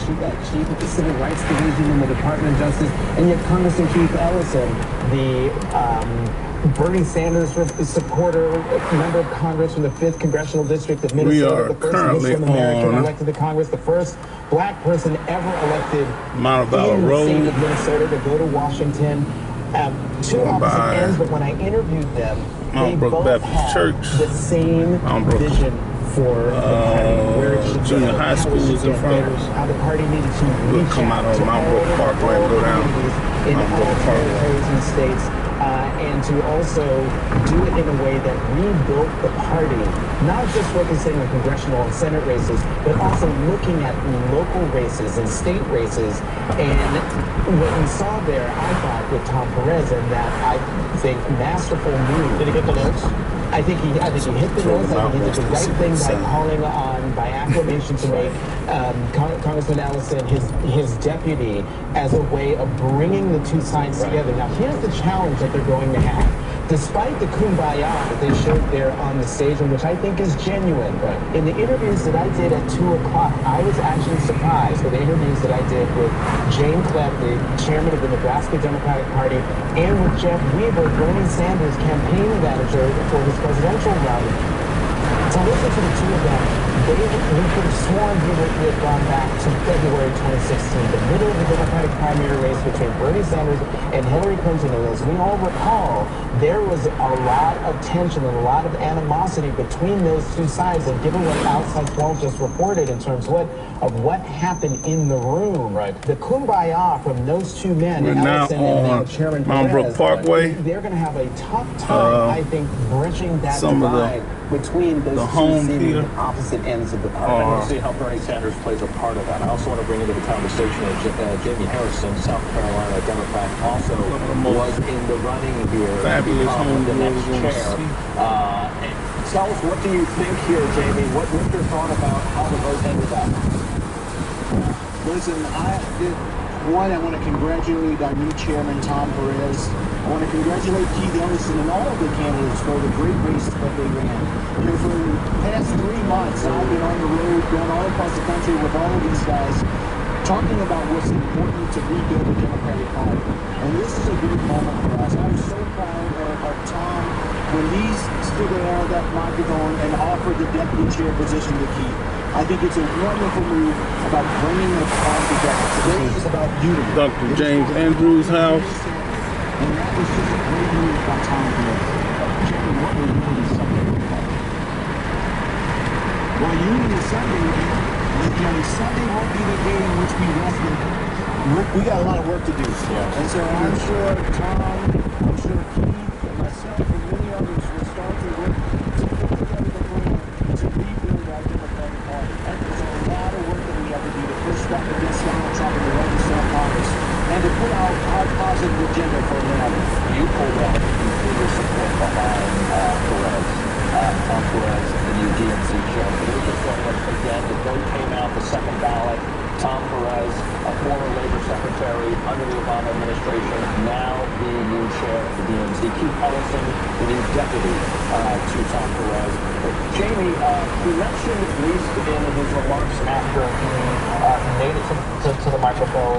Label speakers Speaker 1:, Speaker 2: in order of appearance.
Speaker 1: chief of the Civil Rights Division in the Department of Justice, and yet Congressman Keith Ellison, the Bernie Sanders supporter, member of Congress from the 5th Congressional District of Minnesota, the first Muslim American elected to Congress, the first black person ever elected in the state of Minnesota to go to Washington. Two opposite ends, but when I interviewed them, they both had the same vision for the party, where it should
Speaker 2: junior high school is in front of us.
Speaker 1: How the party needed to reach
Speaker 2: come out of Mount Brook Parkway and go down
Speaker 1: in all territories and states, and to also do it in a way that rebuilt the party, not just focusing on congressional and Senate races, but also looking at local races and state races. And what we saw there, I thought, with Tom Perez, and that I think masterful move.
Speaker 3: Did he get the notes?
Speaker 1: I think he hit the notes. I think he did the right thing by calling on, by acclamation, to make Congressman Ellison his deputy as a way of bringing the two sides together. Now, here's the challenge that they're going to have. Despite the kumbaya that they showed there on the stage, and which I think is genuine, in the interviews that I did at 2 o'clock, I was actually surprised with the interviews that I did with Jane Klepp, the chairman of the Nebraska Democratic Party, and with Jeff Weaver, Bernie Sanders' campaign manager for his presidential run. To listen to the two of them, we could have sworn we had gone back to February 2016, the middle of the Democratic primary race between Bernie Sanders and Hillary Clinton. And as we all recall, there was a lot of tension and a lot of animosity between those two sides. And given what Outside 12 just reported in terms of what happened in the room, the kumbaya from those two men, Ellison and Chairman
Speaker 2: Mount Brook Parkway,
Speaker 1: they're going to have a tough time, I think, bridging that divide between those two seeming opposite ends of the party.
Speaker 3: I want to see how Bernie Sanders plays a part of that. I also want to bring into the conversation Jamie Harrison, South Carolina Democrat, also was in the running here to become the next chair. Tell us, what do you think here, Jamie? What's your thought about how the vote ended up?
Speaker 4: Listen, I want to congratulate our new chairman, Tom Perez. I want to congratulate Keith Ellison and all of the candidates for the great race that they ran. You know, for the past 3 months, I've been on the road, going all across the country with all of these guys, talking about what's important to rebuild the Democratic Party. And this is a big moment for us. I'm so proud of Tom when he stood there at that microphone and offered the deputy chair position to Keith. I think it's a wonderful move about bringing the party together. Today is about unity.
Speaker 2: Dr. James Andrews' house.
Speaker 4: And that was just a great move by Tom Perez. Jimmy, what will Unity Sunday look like? Well, Unity Sunday, Sunday won't be the day in which we rest in. We got a lot of work to do. Yeah. And so I'm sure Tom, I'm sure Keith, and myself, and many others will start to work to put together the plan to rebuild our Democratic Party. And there's a lot of work that we have to do to push back against Donald Trump and the legislative Congress, and to put out our positive agenda for America.
Speaker 3: You pulled out your support behind Perez, Tom Perez, the new DNC chair. But we just want to, again, the vote came out, the second ballot. Tom Perez, a former labor secretary under the Obama administration, now the new chair of the DNC. Keith Ellison, the new deputy to Tom Perez. Jamie, he mentioned, at least in his remarks after he made it to the microphone,